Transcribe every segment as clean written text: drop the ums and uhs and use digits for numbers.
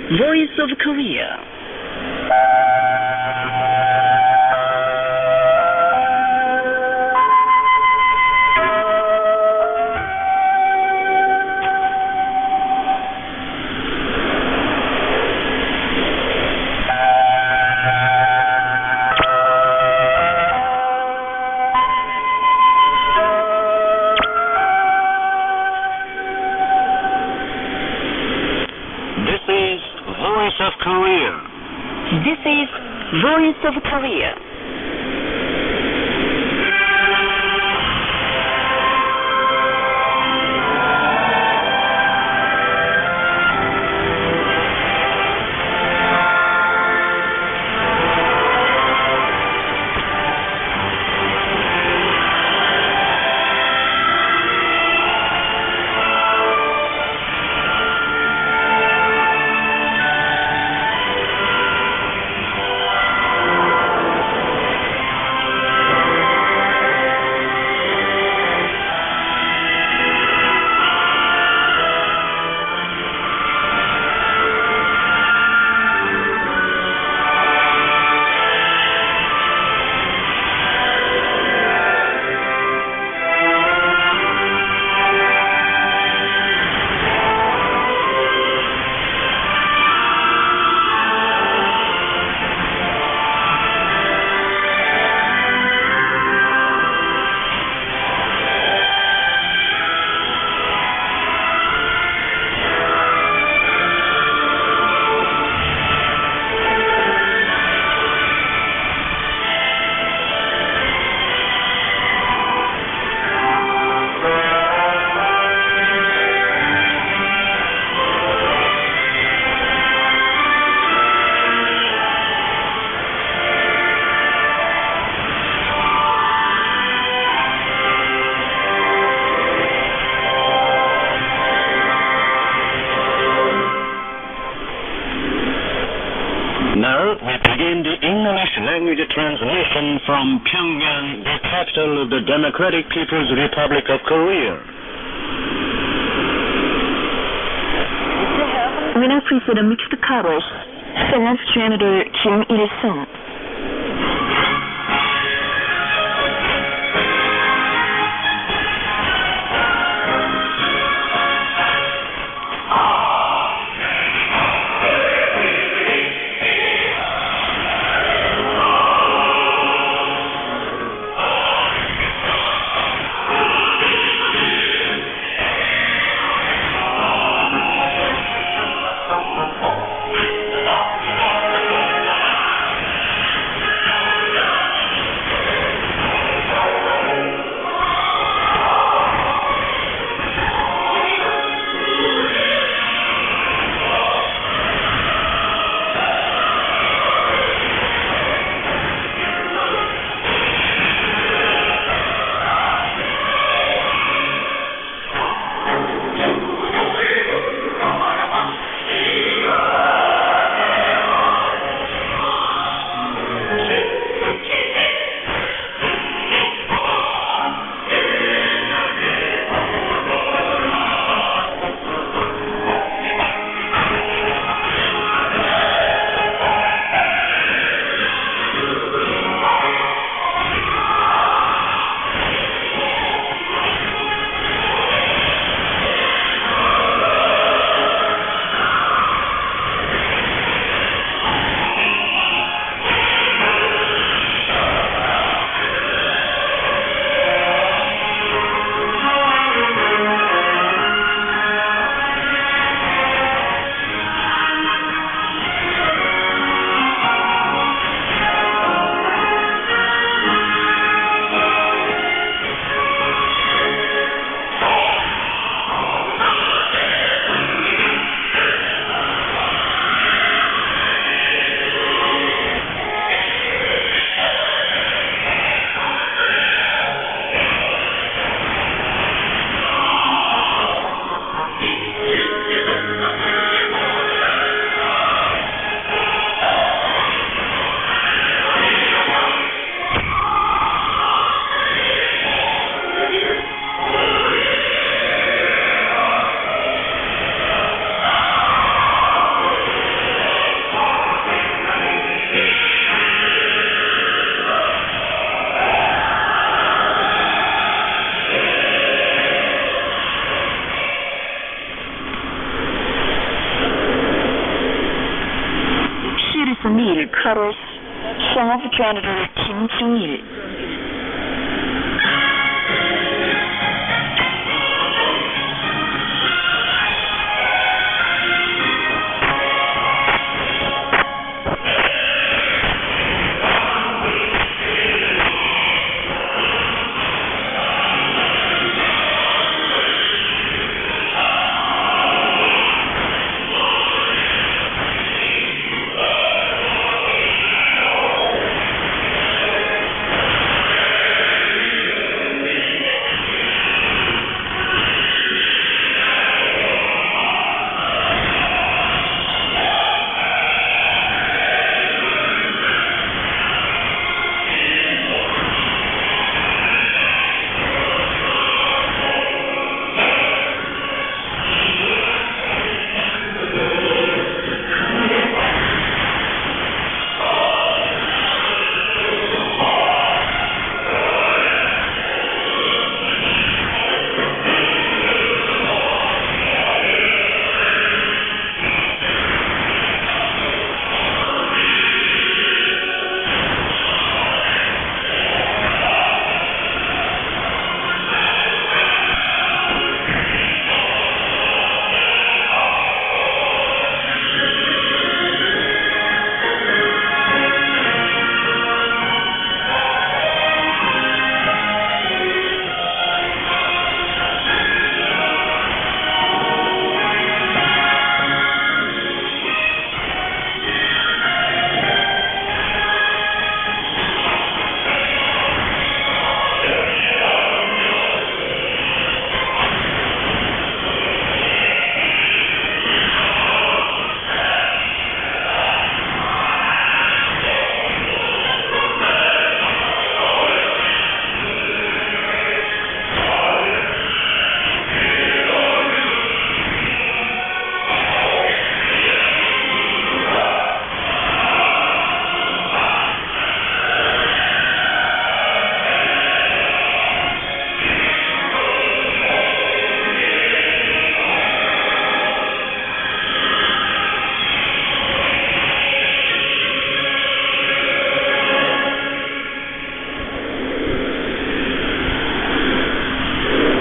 Voice of Korea. Voice of Korea. This is Voice of Korea. Now we begin the English language translation from Pyongyang, the capital of the Democratic People's Republic of Korea. We now present a mixed covers. 셀럽 janitor 김일성. Meal Carlos, son of General Kim Jong-il.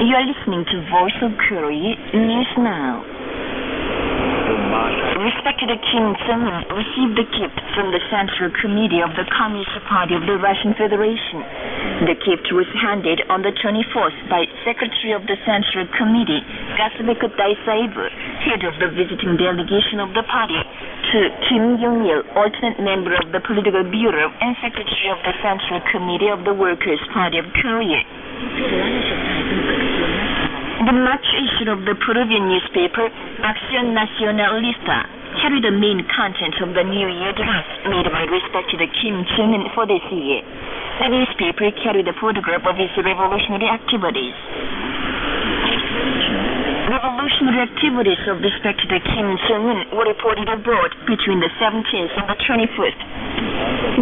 You are listening to Voice of Korea News Now. Respected Kim Jong-un received a gift from the Central Committee of the Communist Party of the Russian Federation. The gift was handed on the 24th by Secretary of the Central Committee, Gasvik Daisaev, head of the visiting delegation of the party, to Kim Jong-il, alternate member of the Political Bureau and Secretary of the Central Committee of the Workers' Party of Korea. The March issue of the Peruvian newspaper, Acción Nacionalista, carried the main content of the New Year address made by respected Kim Jong-un for this year. The newspaper carried a photograph of his revolutionary activities. Revolutionary activities of respected Kim Jong-un were reported abroad between the 17th and the 21st.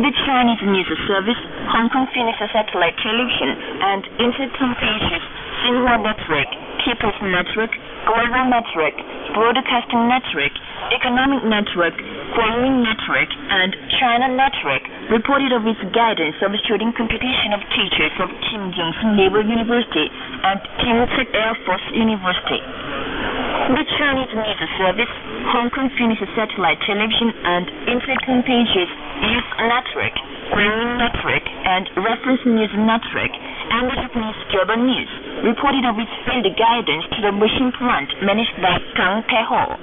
The Chinese news service, Hong Kong Phoenix Satellite Television, and Intercom Pages, Xinhua Network, People's Network, Global Network, Broadcasting Network, Economic Network, Guangming Network, and China Network reported of its guidance of student competition of teachers of Kim Jong-un Naval University and Kim-Il-sung Air Force University. The Chinese news service, Hong Kong Phoenix Satellite Television, and Intercom Pages, Youth Network, Guangming Network, and Reference News Network, and the Japanese Global News reported of its field guidance to the machine plant managed by Kang Tae-ho.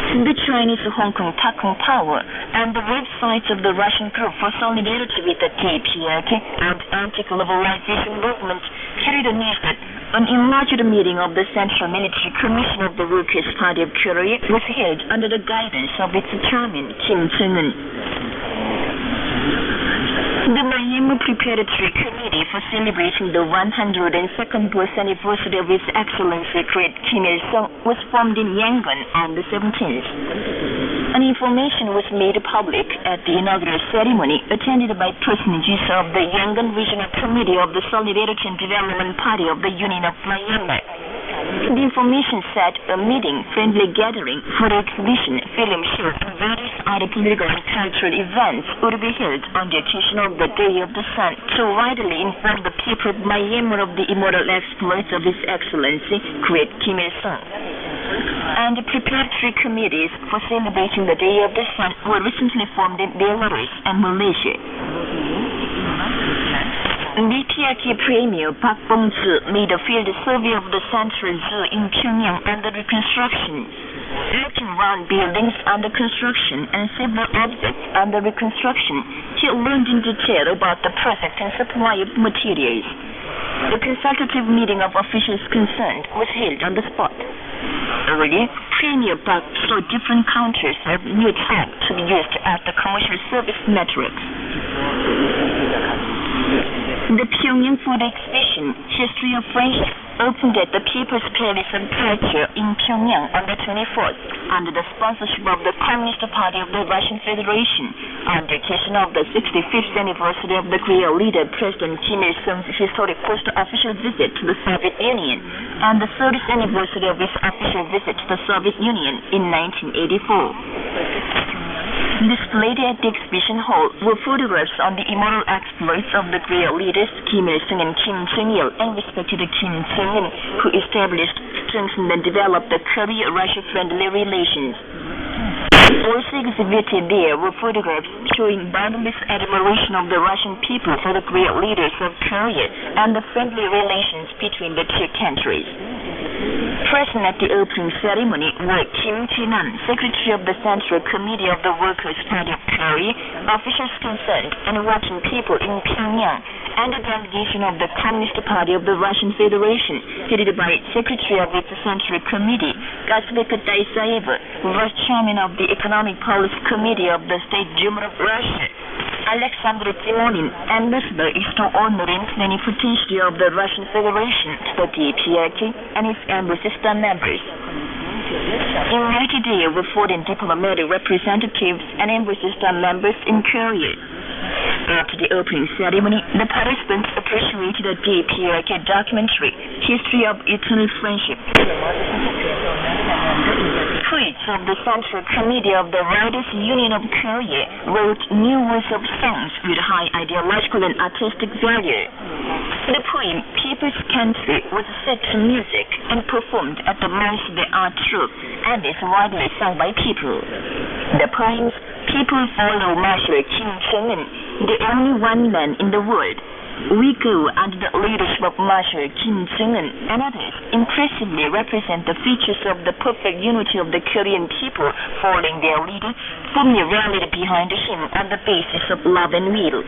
The Chinese Hong Kong Takung Power and the websites of the Russian group for solidarity with the DPRK and anti-globalization movement carried the news that an enlarged meeting of the Central Military Commission of the Workers' Party of Korea was held under the guidance of its chairman, Kim Jong-un. The Miami Preparatory Committee for celebrating the 102nd birth anniversary of His Excellency Great Kim Il-sung was formed in Yangon on the 17th. An information was made public at the inaugural ceremony attended by personages of the Yangon Regional Committee of the Solidarity and Development Party of the Union of Myanmar. The information said a meeting, friendly gathering for exhibition, film show, and various other political and cultural events would be held on the occasion of the Day of the Sun to widely inform the people of Myanmar of the immortal exploits of His Excellency, Great Kim Il-sung. And the preparatory committees for celebrating the Day of the Sun were recently formed in Belarus and Malaysia. DPRK Premier Park Bong-zu made a field survey of the Central Zoo in Pyongyang under reconstruction, looking around buildings under construction and several objects under reconstruction. He learned in detail about the project and supply of materials. The consultative meeting of officials concerned was held on the spot. Earlier, Premier Park saw different counters of new type to be used at the commercial service networks. The Pyongyang Food Exhibition, History of Friendship, opened at the People's Palace of Culture in Pyongyang on the 24th under the sponsorship of the Communist Party of the Russian Federation on the occasion of the 65th anniversary of the Korean leader President Kim Il-sung's historic post-official visit to the Soviet Union and the 30th anniversary of his official visit to the Soviet Union in 1984. Displayed at the exhibition hall were photographs on the immortal exploits of the Korean leaders Kim Il-sung and Kim Jong-il and respected Kim Jong-un, who established, strengthened and developed the Korea-Russia friendly relations. Also exhibited there were photographs showing boundless admiration of the Russian people for the great leaders of Korea and the friendly relations between the two countries. Present at the opening ceremony were Kim Ji-nan, Secretary of the Central Committee of the Workers' Party of Korea, officials concerned, and working people in Pyongyang, and a delegation of the Communist Party of the Russian Federation, headed by Secretary of its Central Committee, Gazbeka Daisaeva, Vice Chairman of the Economic Policy Committee of the State Duma of Russia, Alexander Timonin, Ambassador Extraordinary and Plenipotentiary of the Russian Federation to the DPRK and its embassy staff members. Invited there were foreign diplomatic representatives and embassy staff members in Korea. After the opening ceremony, the participants appreciated a DPRK documentary, History of Eternal Friendship. Poets of the Central Committee of the Writers' Union of Korea wrote new words of songs with high ideological and artistic value. The poem People's Country was set to music and performed at the Monthly Art Troupe and is widely sung by people. The poems People Follow Marshal Kim Jong-un, the only one man in the world, We Go Under the Leadership of Marshal Kim Jong-un, and others impressively represent the features of the perfect unity of the Korean people following their leader, firmly rallied behind him on the basis of love and will.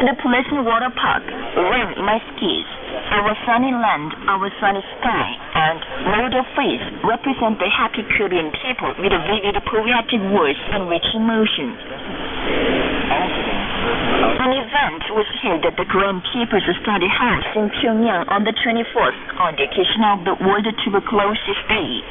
The Pleasant Water Park, Rain My Skis, Our Sunny Land, Our Sunny Sky, and World of Face represent the happy Korean people with vivid poetic words and rich emotions. An event was held at the Grand People's Study House in Pyongyang on the 24th on the occasion of the World Tuberculosis Day.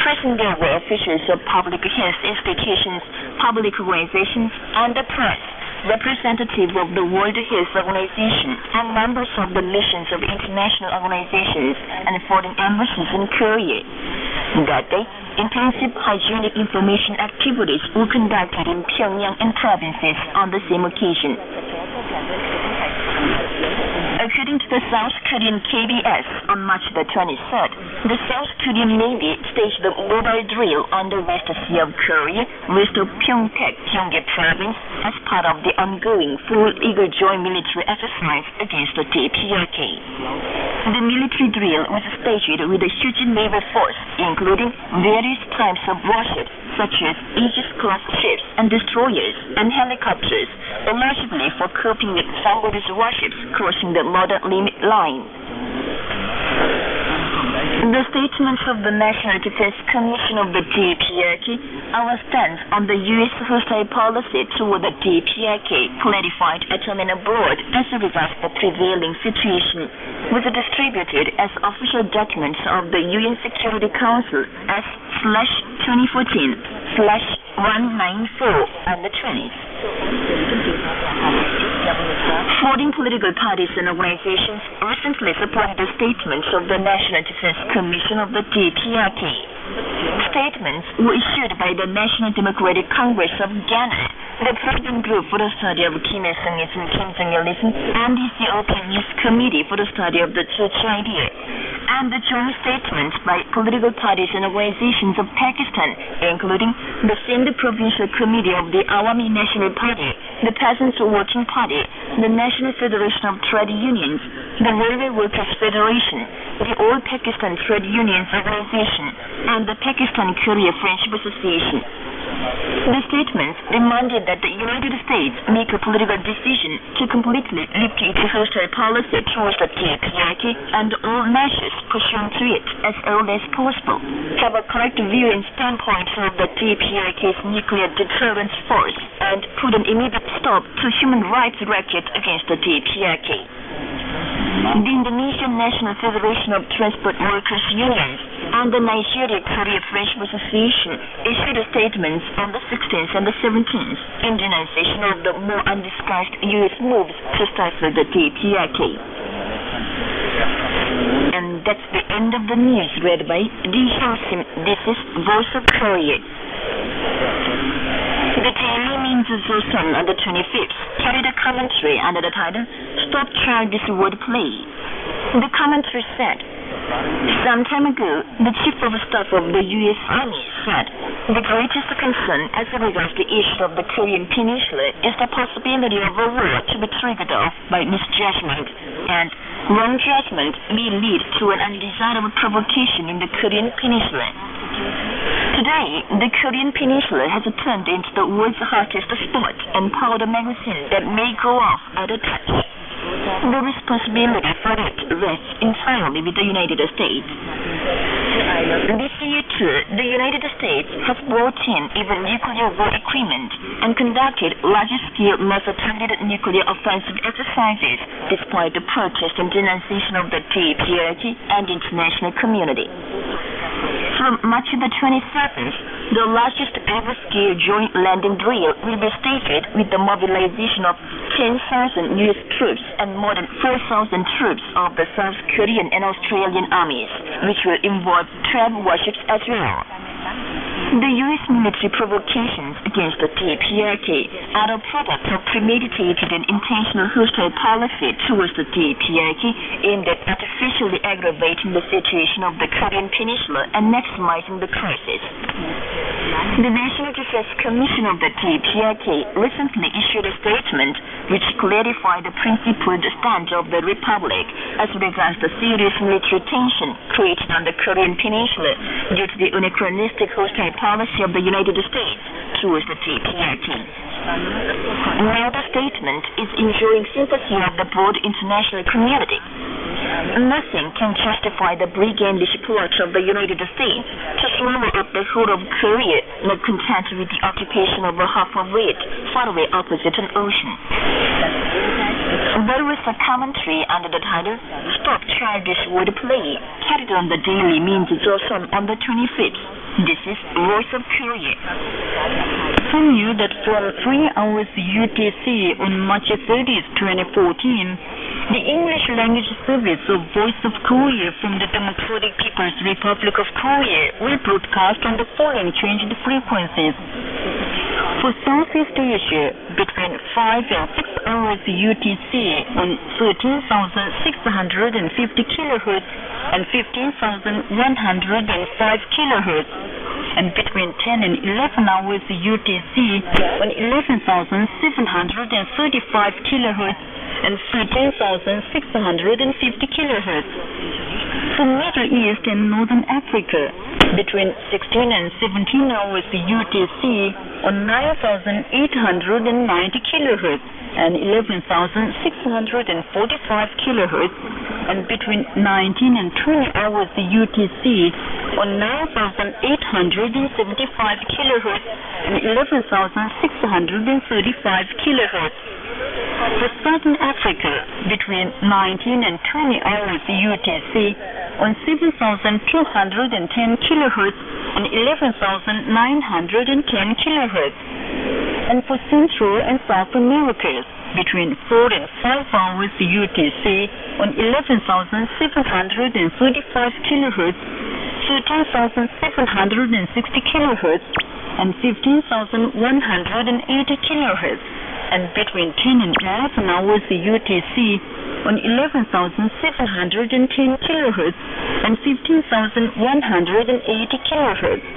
Present there were officials of public health institutions, public organizations, and the press, representatives of the World Health Organization, and members of the missions of international organizations and foreign embassies in Korea. That day, intensive hygienic information activities were conducted in Pyongyang and provinces on the same occasion. According to the South Korean KBS, on March the 23rd, the South Korean Navy staged the mobile drill on the West Sea of Korea, west of Pyeongtaek, Gyeonggi Province, as part of the ongoing Full Eagle Joint Military Exercise against the DPRK. The military drill was staged with a huge naval force, including various types of warships, such as Aegis-class ships and destroyers and helicopters, allegedly for coping with somebody's warships crossing the northern limit line. The statements of the National Defense Commission of the DPRK, our stance on the U.S. hostile policy toward the DPRK, clarified at home and abroad as a result of the prevailing situation, was distributed as official documents of the UN Security Council as /2014/194 on the 20th. Foreign political parties and organizations recently supported the statements of the National Defense Commission of the DPRK. statements were issued by the National Democratic Congress of Ghana, the Program Group for the Study of Kim Il-sungism, Kim Jong-ilism, and the Ethiopian News Committee for the Study of the Church Idea, and the joint statements by political parties and organizations of Pakistan, including the Sindh Provincial Committee of the Awami National Party, the Peasants' Working Party, the National Federation of Trade Unions, the Railway Workers Federation, the All Pakistan Trade Unions Organization, and the Pakistan Korea Friendship Association. The statements demanded that the United States make a political decision to completely lift its hostile policy towards the DPRK and all measures pursuant to it as early as possible, have a correct view and standpoint of the DPRK's nuclear deterrence force, and put an immediate stop to human rights racket against the DPRK. The Indonesian National Federation of Transport Workers Unions and the Nigeria Korea Friendship Association issued statements on the 16th and the 17th in denunciation of the more undiscussed U.S. moves to stifle the DPRK. And that's the end of the news read by Lee Hyun-sim. This is Voice of Korea. The Daily Means Zosun on the 25th carried a commentary under the title, Stop Childish Wordplay. The commentary said, some time ago, the Chief of Staff of the U.S. Army said, the greatest concern as regards the issue of the Korean Peninsula is the possibility of a war to be triggered off by misjudgment, and wrong judgment may lead to an undesirable provocation in the Korean Peninsula. Today, the Korean Peninsula has turned into the world's hottest sport and powder magazine that may go off at a touch. The responsibility for it rests entirely with the United States. This year, too, the United States has brought in even nuclear war equipment and conducted large-scale mass-attempted nuclear offensive exercises despite the protest and denunciation of the DPRK and international community. From March the 27th, the largest ever-scale joint landing drill will be staged with the mobilization of 10,000 U.S. troops and more than 4,000 troops of the South Korean and Australian armies, which will involve 12 warships as well. The U.S. military provocations against the DPRK are a product of premeditated and intentional hostile policy towards the DPRK aimed at artificially aggravating the situation of the Korean Peninsula and maximizing the crisis. The National Defense Commission of the DPRK recently issued a statement which clarified the principled stand of the Republic as regards the serious military tension created on the Korean Peninsula due to the anachronistic hostile policy of the United States towards the DPRK. Now the statement is enjoying sympathy of the broad international community. Nothing can justify the brigandish plot of the United States to swallow up the whole of Korea, not content with the occupation of half of it, far away opposite an ocean. There was a commentary under the title, Stop Childish Wordplay, carried on the Daily Means Zosun on the 25th. This is Voice of Korea. Who knew that from 3 hours UTC on March 30th, 2014, the English language service of Voice of Korea from the Democratic People's Republic of Korea will broadcast on the following changed frequencies. For Southeast Asia, between 5 and 6 hours UTC on 13,650 kHz and 15,105 kHz, and between 10 and 11 hours UTC on 11,735 kHz and 13,650 kHz. For Middle East and Northern Africa, between 16 and 17 hours UTC on 9,890 kHz and 11,645 kHz, and between 19 and 20 hours UTC on 9,875 kHz and 11,635 kHz. For Southern Africa, between 19 and 20 hours UTC on 7,210 kHz and 11,910 kHz. And for Central and South Americas, between 4 and 5 hours UTC on 11,735 kHz, 13,760 kilohertz and 15,180 kilohertz, and between 10 and 11 hours UTC on 11,710 kilohertz and 15,180 kilohertz.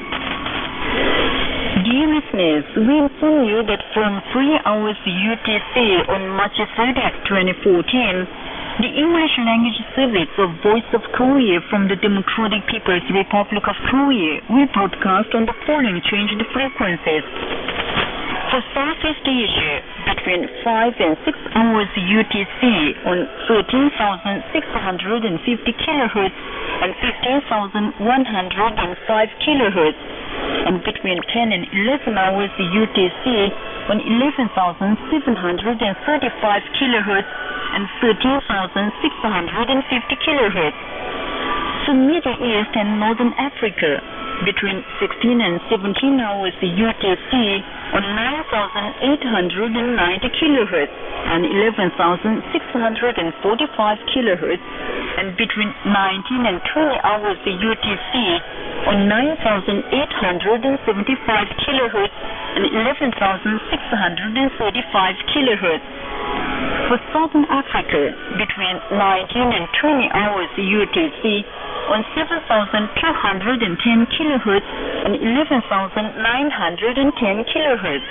Dear listeners, we inform you that from 3 hours UTC on March 30th, 2014, the English language service of Voice of Korea from the Democratic People's Republic of Korea will broadcast on the following changed frequencies. For Southeast Asia, between 5 and 6 hours UTC on 13,650 kilohertz and 15,105 kilohertz, and between 10 and 11 hours UTC on 11,735 kilohertz and 13,650 kilohertz. For Middle East and Northern Africa, between 16 and 17 hours UTC on 9,890 kilohertz and 11,645 kilohertz, and between 19 and 20 hours UTC on 9,875 kilohertz and 11,635 kilohertz. For Southern Africa, between 19 and 20 hours UTC on 7,210 kilohertz and 11,910 kilohertz.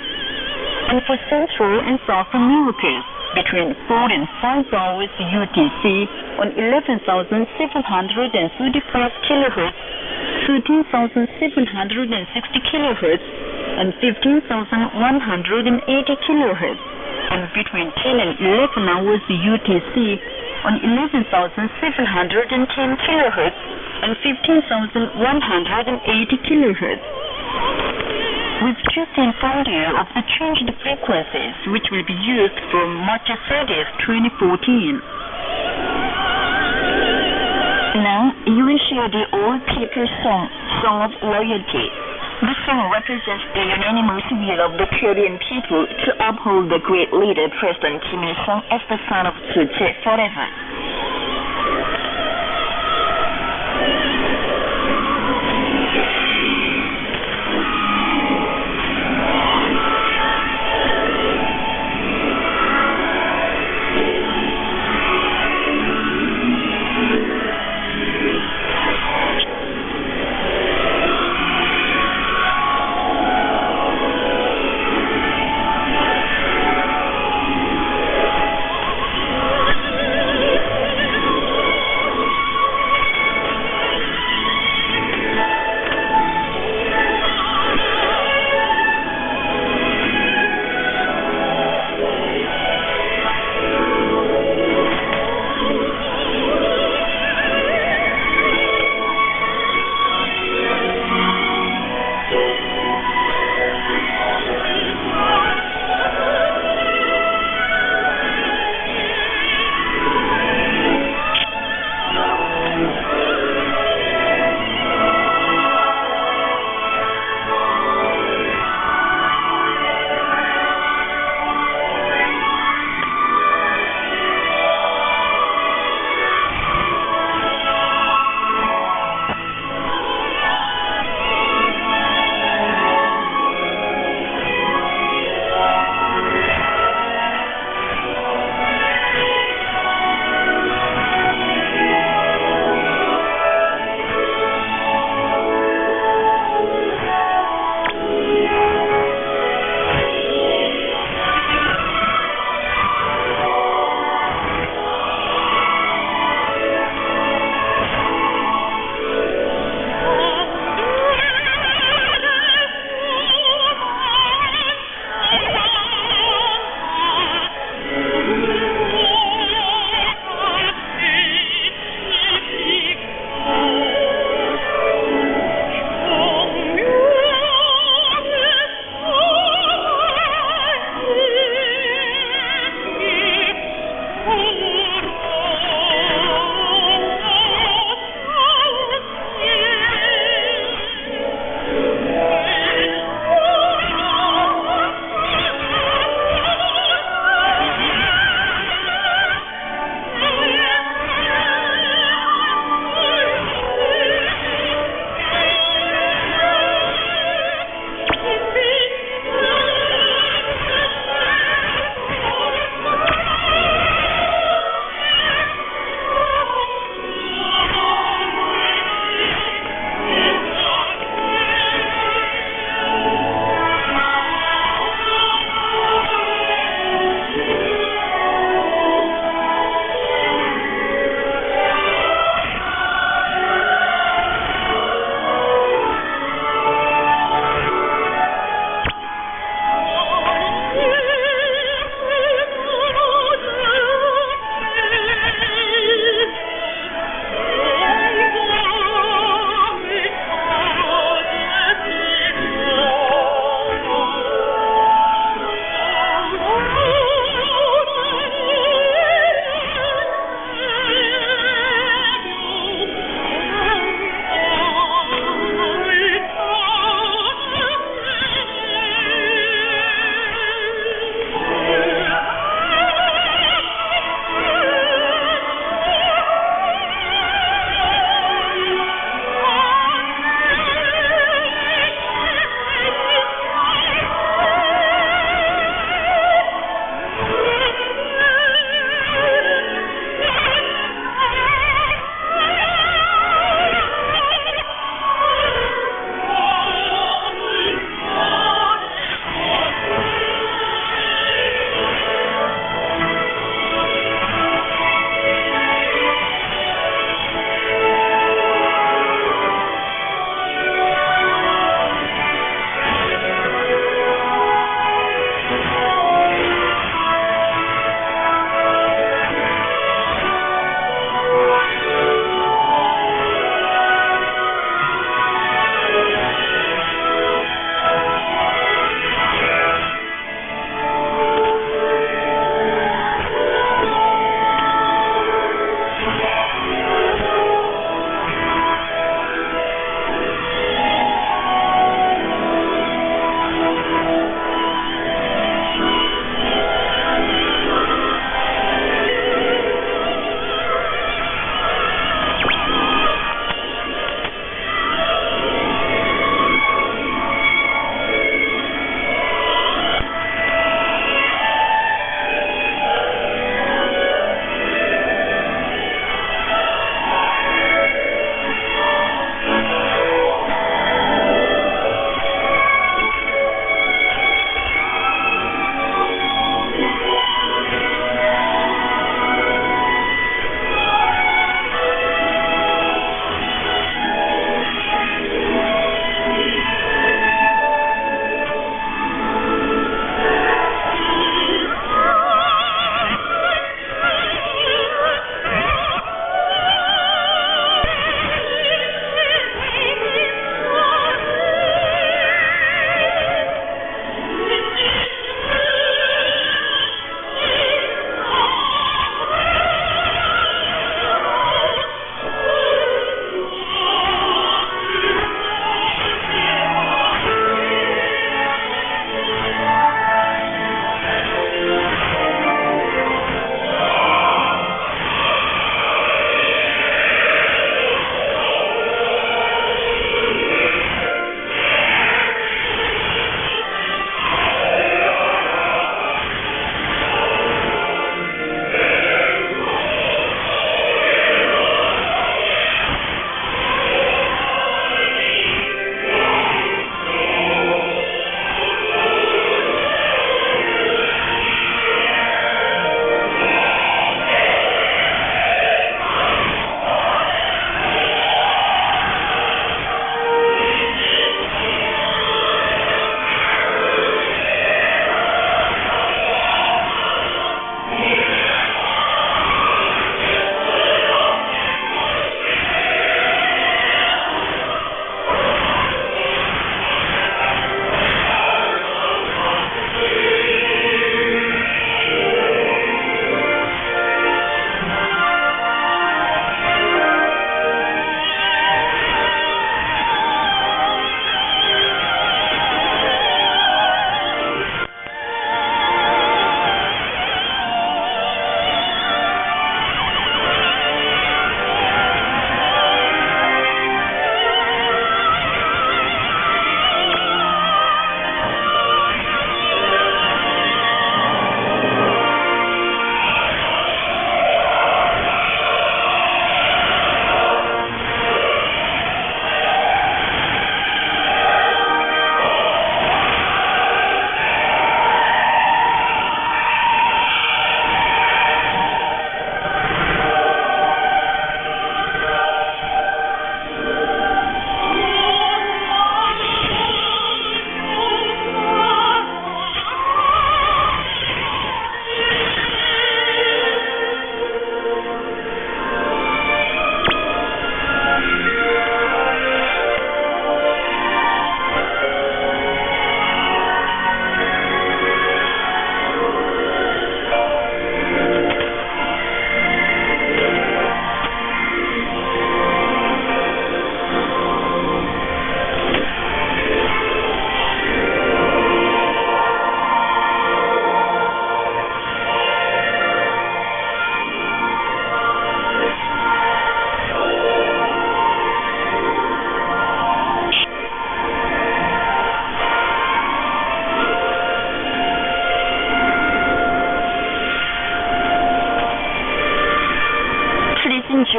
And for Central and South America, between 4 and 5 hours UTC on 11,735 kilohertz, 13,760 kilohertz, and 15,180 kilohertz, and between 10 and 11 hours UTC on 11,710 kilohertz and 15,180 kilohertz. We've just informed you of the changed frequencies which will be used from March 30th, 2014. Now, you will hear the Old People's Song, Song of Loyalty. This song represents the unanimous will of the Korean people to uphold the great leader President Kim Il-sung as the son of Tzu forever.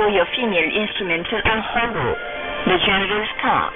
show your female instrumental and horror, the janitor's car.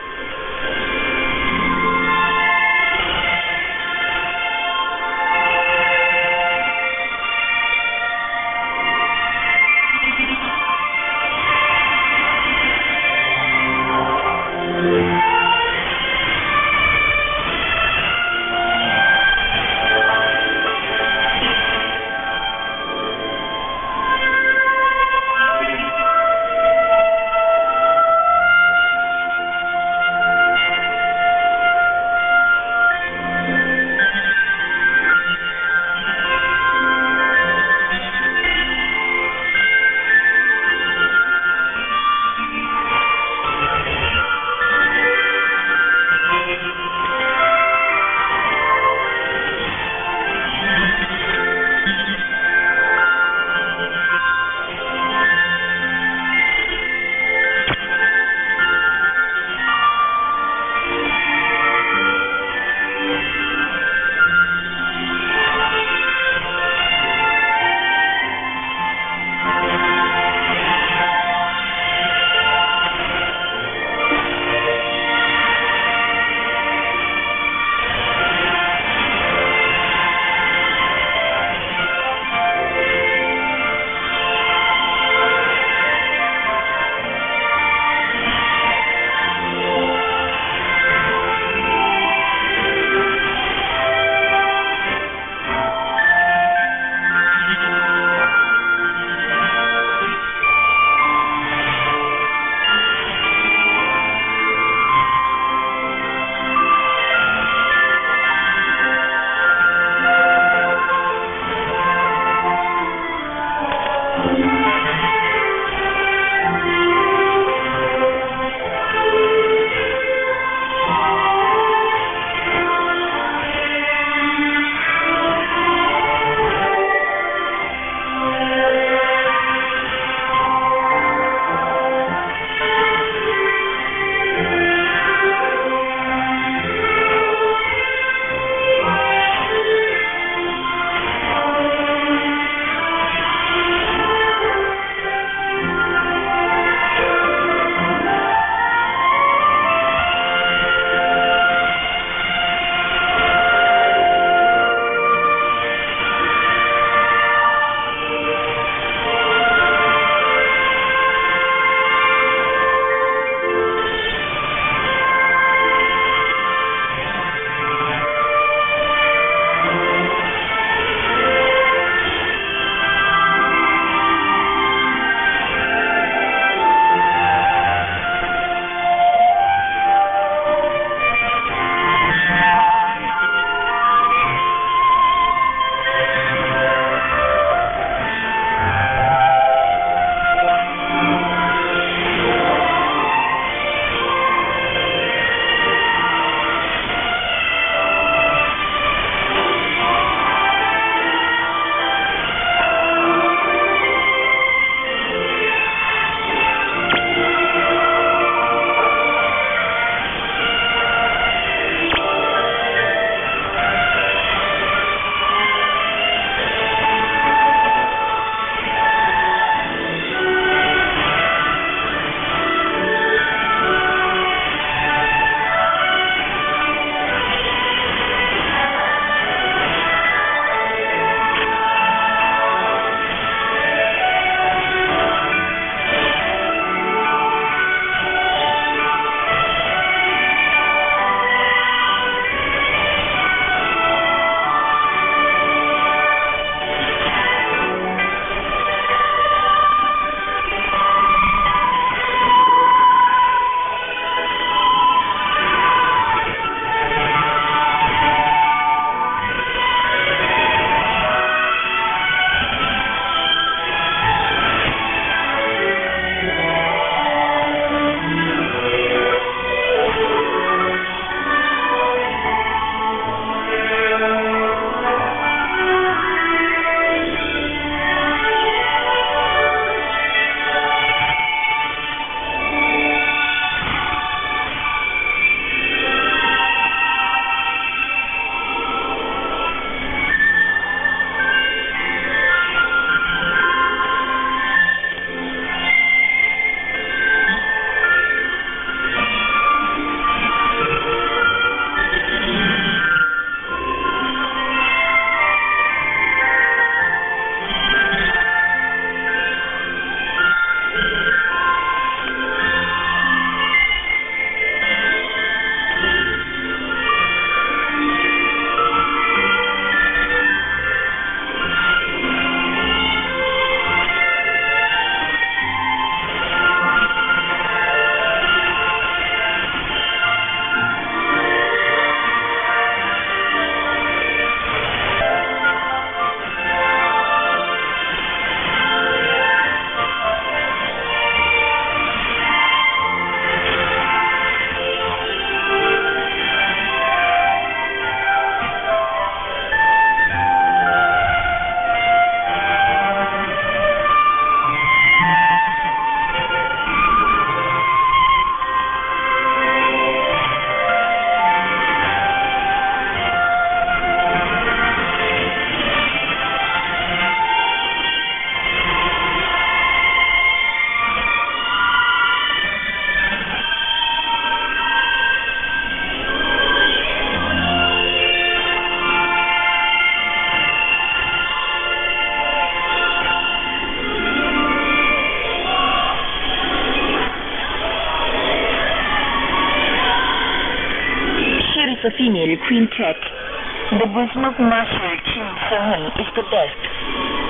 female quintet. The bosom of Marshal Kim Seung-un is the best.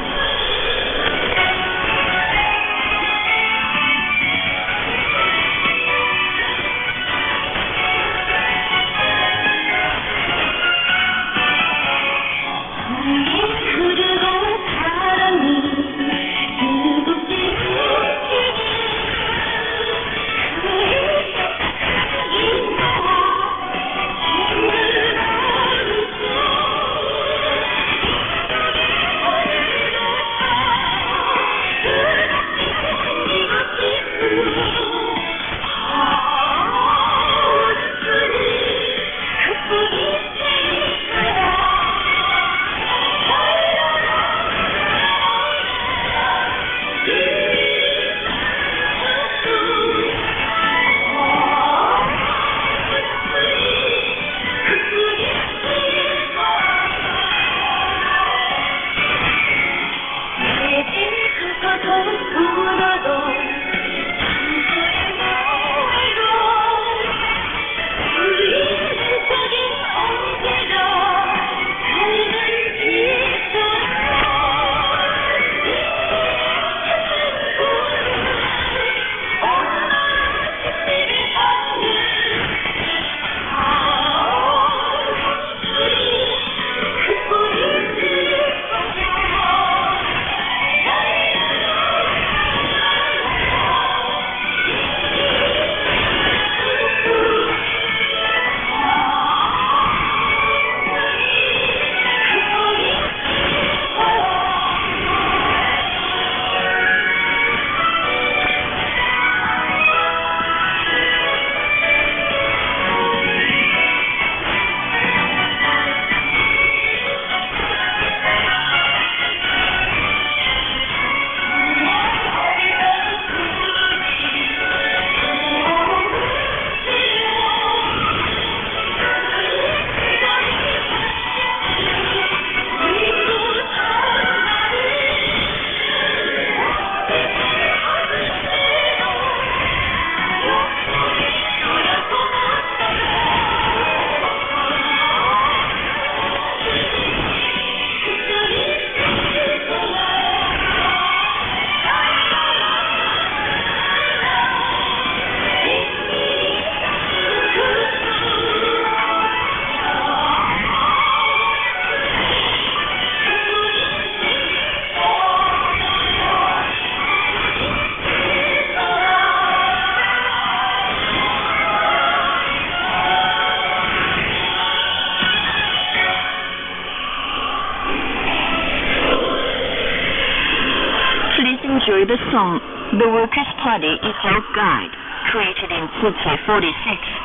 Enjoy the song The Workers' Party is Our Guide, created in 1946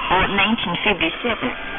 or 1957.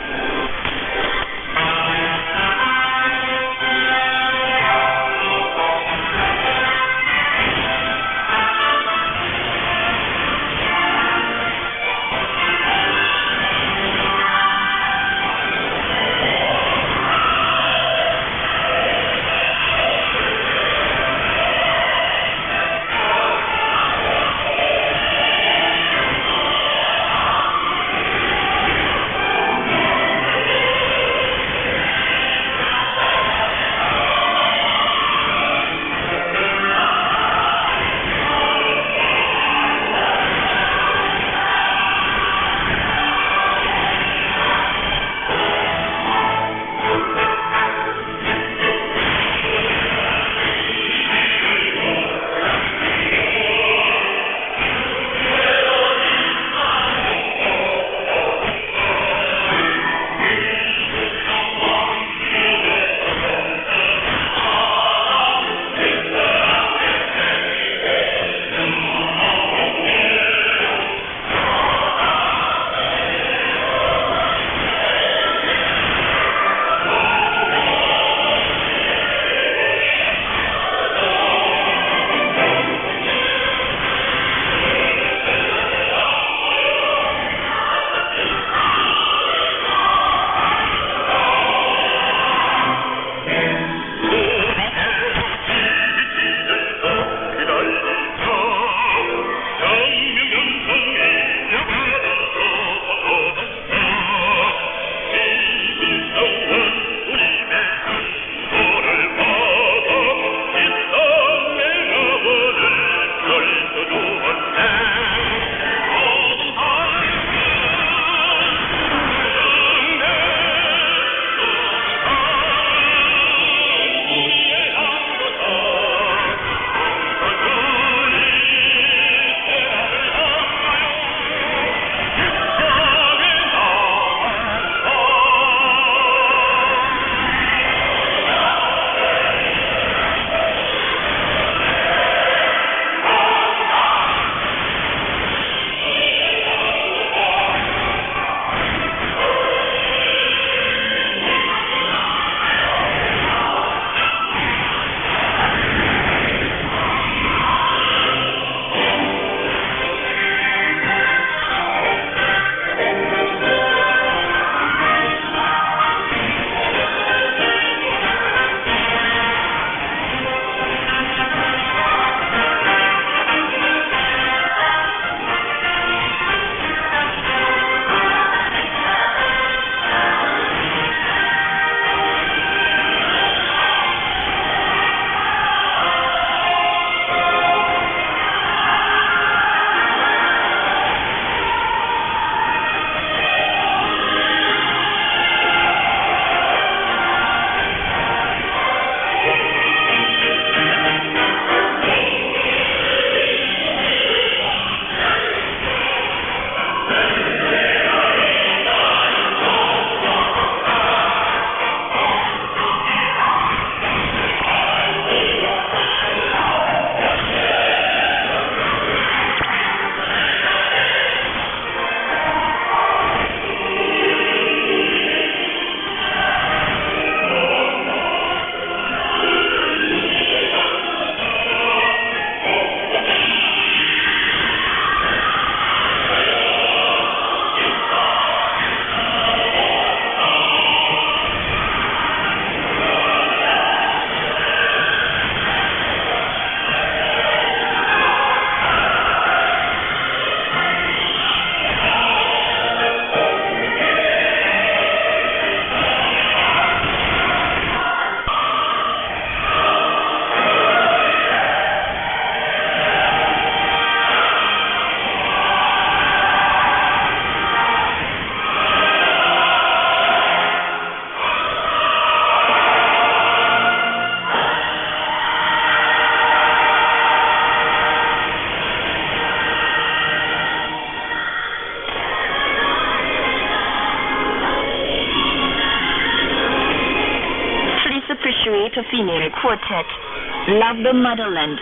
Jesuit female quartet, Love the Motherland.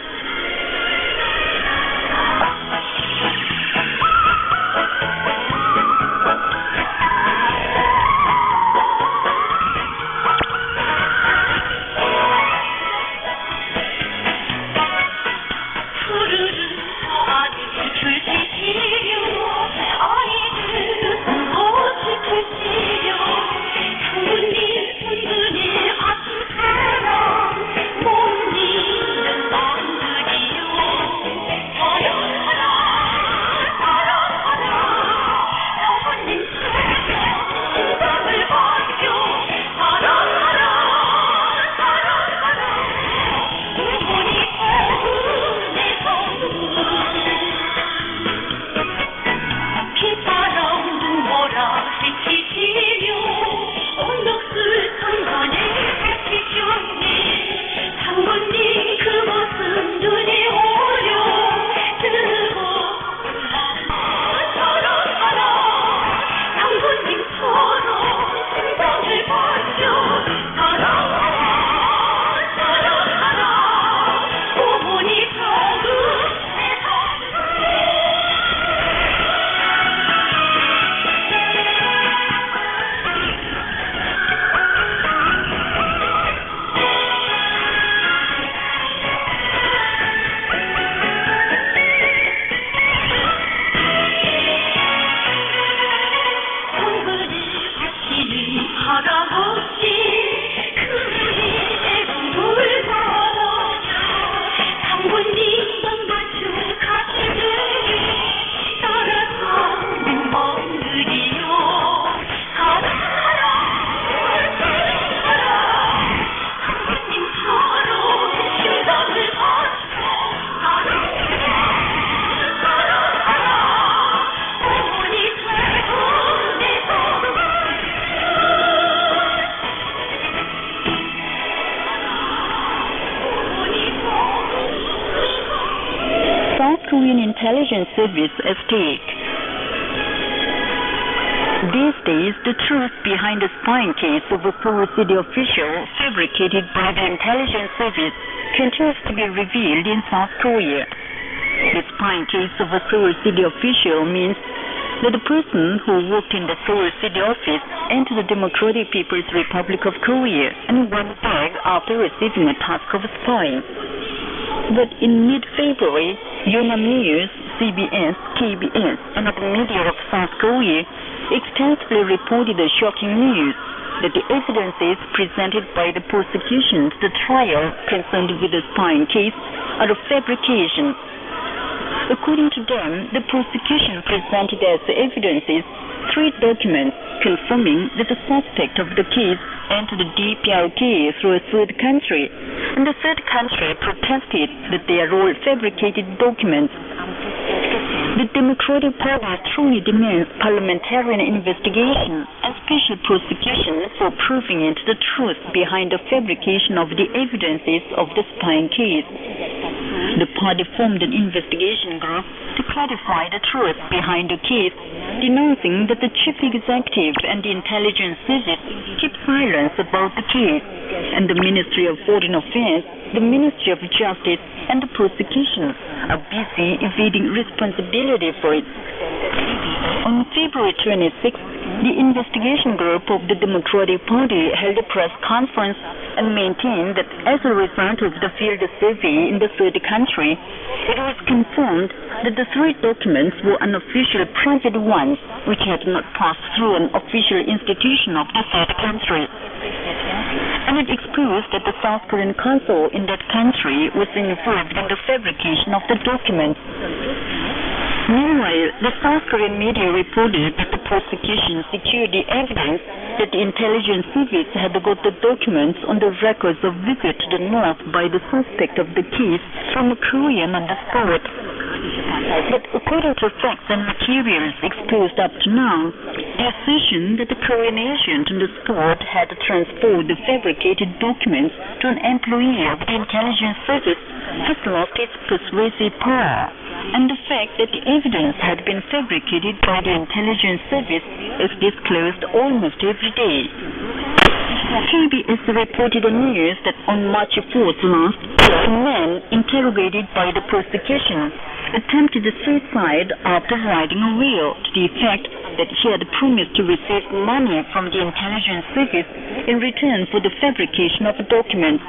Intelligence Service at stake. These days, the truth behind the spying case of a Seoul city official fabricated by the intelligence service continues to be revealed in South Korea. The spying case of a Seoul city official means that the person who worked in the Seoul city office entered the Democratic People's Republic of Korea and went back after receiving a task of spying. But in mid-February, Yonhap News, CBS, KBS, and other media of South Korea extensively reported the shocking news that the evidences presented by the prosecution to the trial concerned with the spying case are of fabrication. According to them, the prosecution presented as evidences 3 documents confirming that the suspect of the case entered the DPRK through a third country, and the third country protested that they are all fabricated documents. The Democratic Party strongly demands parliamentary investigation and special prosecution for proving into the truth behind the fabrication of the evidences of the spying case. The party formed an investigation group to clarify the truth behind the case, denouncing that the chief executive and the intelligence service keep silence about the case, and the Ministry of Foreign Affairs, the Ministry of Justice, and the prosecution are busy evading responsibility for it. On February 26, the investigation group of the Democratic Party held a press conference and maintained that as a result of the field survey in the third country, it was confirmed that the 3 documents were unofficial private ones which had not passed through an official institution of the third country. And it exposed that the South Korean consul in that country was involved in the fabrication of the documents. Meanwhile, the South Korean media reported that the prosecution secured the evidence that the intelligence service had got the documents on the records of visit to the north by the suspect of the case from a Korean on the spot. But according to facts and materials exposed up to now, the assertion that the Korean agent on the spot had transferred the fabricated documents to an employee of the intelligence service has lost its persuasive power, and the fact that the evidence had been fabricated by the intelligence service is disclosed almost every day. KBS reported news that on March 4th last, a man interrogated by the prosecution attempted suicide after writing a will to the effect that he had promised to receive money from the intelligence service in return for the fabrication of documents.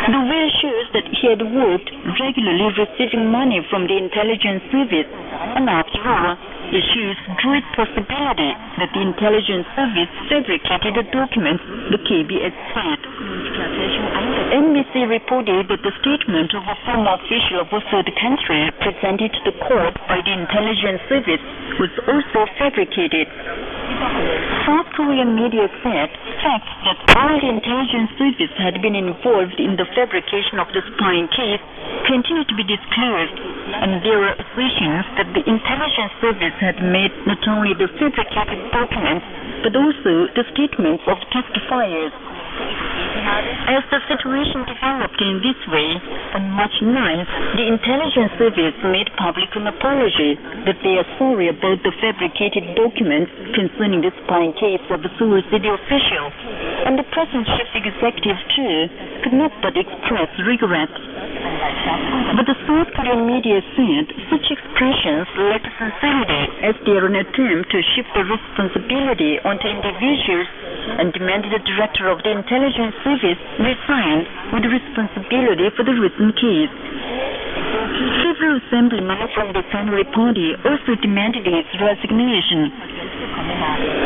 The will shows that he had worked regularly receiving money from the intelligence service, and after all, it shows great possibility that the intelligence service fabricated the documents, the KBS said. NBC reported that the statement of a former official of a third country presented to the court by the intelligence service was also fabricated. South Korean media said facts that all the intelligence service had been involved in the fabrication of the spying case continue to be disclosed, and there are assertions that the intelligence service had made not only the fabricated documents but also the statements of testifiers. As the situation developed in this way, on March 9th, the intelligence service made public an apology that they are sorry about the fabricated documents concerning the spying case of the Seoul city official, and the present chief executive too could not but express regret. But the South Korean media said such expressions lack sincerity, as they are an attempt to shift the responsibility onto individuals, and demanded the director of the intelligence service resign with responsibility for the recent case. Several assemblymen from the Samurai Party also demanded his resignation.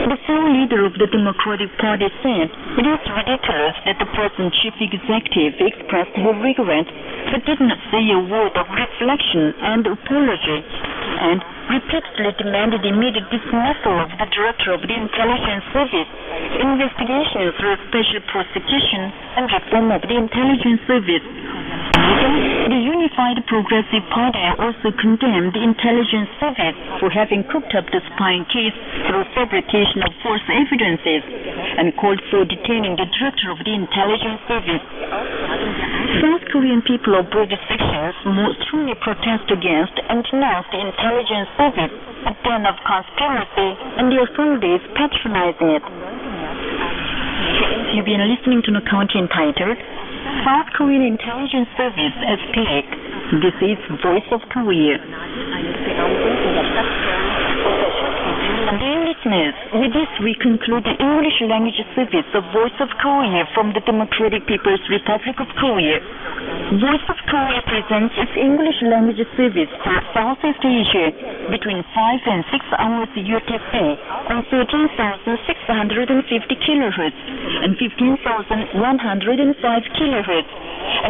The sole leader of the Democratic Party said it is ridiculous that the present chief executive expressed her regret but did not say a word of reflection and apology, and repeatedly demanded immediate dismissal of the director of the intelligence service, investigation through a special prosecution, and reform of the intelligence service. The Unified Progressive Party also condemned the intelligence service for having cooked up the spying case through fabrication of false evidences, and called for detaining the director of the intelligence service. South Korean people of both sections most strongly protest against and denounce the intelligence service, a den of conspiracy, and the authorities patronizing it. You've been listening to a counter entitled South Korean Intelligence Service as Fake. This is Voice of Korea. Dear listeners, with this we conclude the English language service of Voice of Korea from the Democratic People's Republic of Korea. Voice of Korea presents its English language service for Southeast Asia between 5 and 6 hours UTC on 13,650 kHz and 15,105 kHz,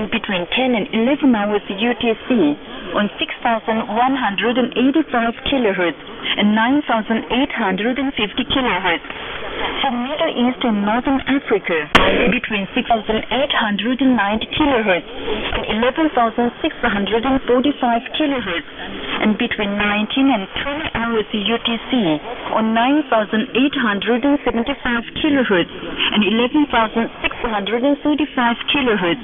and between 10 and 11 hours UTC on 6,185 kHz and 9,850 kHz. For Middle East and Northern Africa, between 6,890 kHz and 11,645 kHz, and between 19 and 20 hours UTC on 9,875 kHz and 11,635 kHz.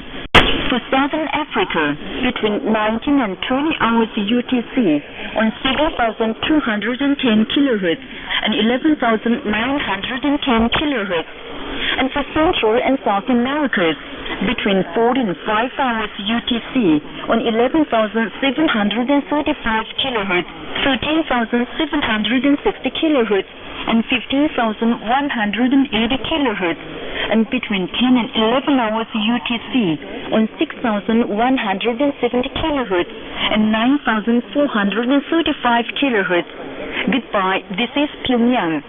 For Southern Africa, between 19 and 20 hours UTC on 7,210 kHz and 11,910 kHz. And for Central and South America, between 4 and 5 hours UTC on 11,735 kHz, 13,760 kHz, and 15,180 kHz, and between 10 and 11 hours UTC on 6,170 kHz and 9,435 kHz. Goodbye, this is Pyongyang.